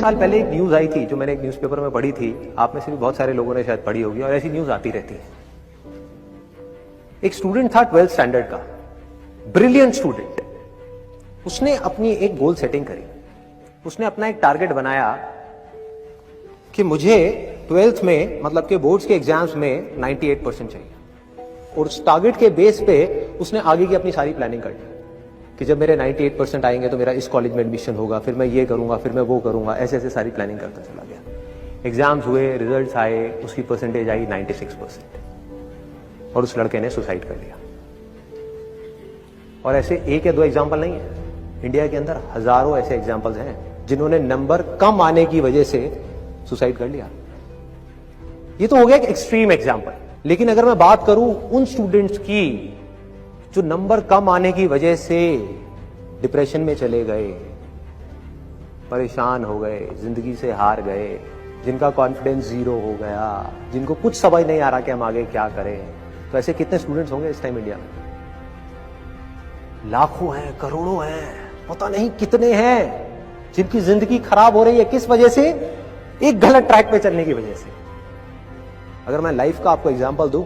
साल पहले एक न्यूज आई थी जो मैंने एक न्यूज़पेपर में पढ़ी थी, आप में से भी बहुत सारे लोगों ने शायद पढ़ी होगी, और ऐसी न्यूज आती रहती है। एक स्टूडेंट था 12th स्टैंडर्ड का, ब्रिलियंट स्टूडेंट। उसने अपनी एक गोल सेटिंग करी। उसने अपना एक टारगेट बनाया कि मुझे 12th में, मतलब के बोर्ड्स के एग्जाम्स में 98% चाहिए, और उस टारगेट के बेस पे उसने आगे की अपनी सारी प्लानिंग कर ली कि जब मेरे 98% आएंगे तो मेरा इस कॉलेज में एडमिशन होगा, फिर मैं ये करूंगा, फिर मैं वो करूंगा, ऐसे ऐसे सारी प्लानिंग करता चला गया। एग्जाम्स हुए, रिजल्ट्स आए, उसकी परसेंटेज आई 96%, और उस लड़के ने सुसाइड कर लिया। और ऐसे एक या दो एग्जाम्पल नहीं है, इंडिया के अंदर हजारों ऐसे एग्जाम्पल्स हैं जिन्होंने नंबर कम आने की वजह से सुसाइड कर लिया। ये तो हो गया एक एक्सट्रीम एग्जाम्पल। लेकिन अगर मैं बात करूं उन स्टूडेंट्स की जो नंबर कम आने की वजह से डिप्रेशन में चले गए, परेशान हो गए, जिंदगी से हार गए, जिनका कॉन्फिडेंस जीरो हो गया, जिनको कुछ समझ नहीं आ रहा कि हम आगे क्या करें, तो ऐसे कितने स्टूडेंट्स होंगे इस टाइम इंडिया में? लाखों हैं, करोड़ों हैं, पता नहीं कितने हैं जिनकी जिंदगी खराब हो रही है। किस वजह से? एक गलत ट्रैक पे चलने की वजह से। अगर मैं लाइफ का आपको एग्जांपल दूं,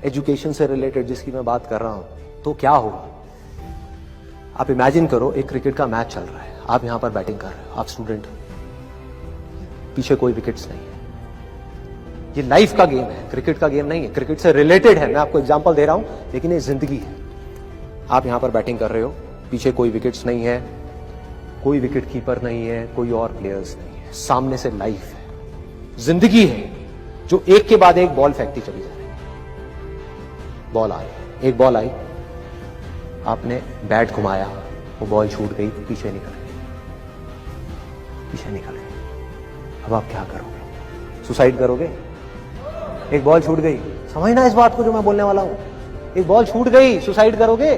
एजुकेशन से रिलेटेड जिसकी मैं बात कर रहा हूं, तो क्या होगा? आप इमेजिन करो, एक क्रिकेट का मैच चल रहा है, आप यहां पर बैटिंग कर रहे हो, आप स्टूडेंट हो, पीछे कोई विकेट्स नहीं है। ये लाइफ का गेम है, क्रिकेट का गेम नहीं है, क्रिकेट से रिलेटेड है। मैं आपको एग्जांपल दे रहा हूं, लेकिन ये जिंदगी है। आप यहां पर बैटिंग कर रहे हो, पीछे कोई विकेट्स नहीं है, कोई विकेट कीपर नहीं है, कोई और प्लेयर्स नहीं है, सामने से लाइफ है, जिंदगी है जो एक के बाद एक बॉल फेंकती चली जा रही है। बॉल आई, एक बॉल आई, आपने बैट घुमाया, वो बॉल छूट गई, पीछे निकल गई, पीछे निकल गई। अब आप क्या करोगे? सुसाइड करोगे? एक बॉल छूट गई, समझना इस बात को जो मैं बोलने वाला हूं। एक बॉल छूट गई, सुसाइड करोगे?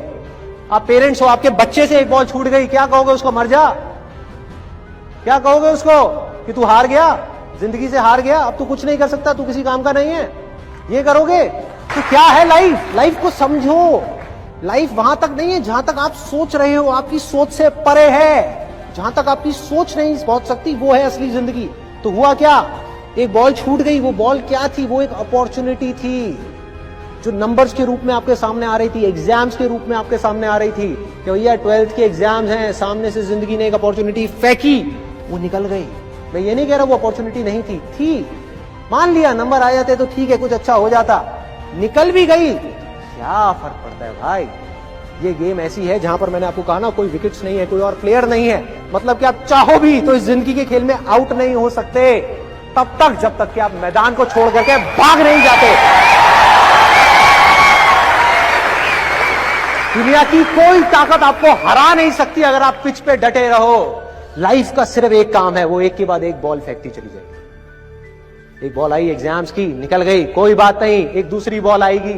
आप पेरेंट्स हो, आपके बच्चे से एक बॉल छूट गई, क्या कहोगे उसको? मर जा? क्या कहोगे उसको कि तू हार गया, जिंदगी से हार गया, अब तू कुछ नहीं कर सकता, तू किसी काम का नहीं है? ये करोगे? तो क्या है लाइफ? लाइफ को समझो। लाइफ वहां तक नहीं है जहां तक आप सोच रहे हो, आपकी सोच से परे है। जहां तक आपकी सोच नहीं पहुंच सकती, वो है असली जिंदगी। तो हुआ क्या? एक बॉल छूट गई। वो बॉल क्या थी? वो एक अपॉर्चुनिटी थी जो नंबर्स के रूप में आपके सामने आ रही थी, एग्जाम्स के रूप में आपके सामने आ रही थी कि भैया 12th के एग्जाम्स हैं, सामने से जिंदगी ने एक अपॉर्चुनिटी फेंकी, वो निकल गई। मैं ये नहीं कह रहा वो अपॉर्चुनिटी नहीं थी, मान लिया नंबर आ जाते तो ठीक है, कुछ अच्छा हो जाता, निकल भी गई, क्या फर्क पड़ता है भाई? ये गेम ऐसी है जहां पर मैंने आपको कहा ना, कोई विकेट्स नहीं है, कोई और प्लेयर नहीं है, मतलब कि आप चाहो भी तो इस जिंदगी के खेल में आउट नहीं हो सकते तब तक जब तक कि आप मैदान को छोड़ करके भाग नहीं जाते। दुनिया की कोई ताकत आपको हरा नहीं सकती अगर आप पिच पे डटे रहो। लाइफ का सिर्फ एक काम है, वो एक के बाद एक बॉल फेंकती चली जाएगी। एक बॉल आई एग्जाम्स की, निकल गई, कोई बात नहीं, एक दूसरी बॉल आएगी,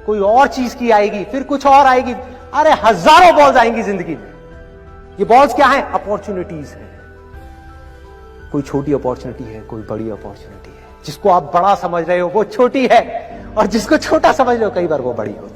कोई और चीज की आएगी, फिर कुछ और आएगी। अरे हजारों बॉल्स आएंगी जिंदगी में। ये बॉल्स क्या है? अपॉर्चुनिटीज है। कोई छोटी अपॉर्चुनिटी है, कोई बड़ी अपॉर्चुनिटी है। जिसको आप बड़ा समझ रहे हो वो छोटी है, और जिसको छोटा समझ रहे हो कई बार वो बड़ी होती है।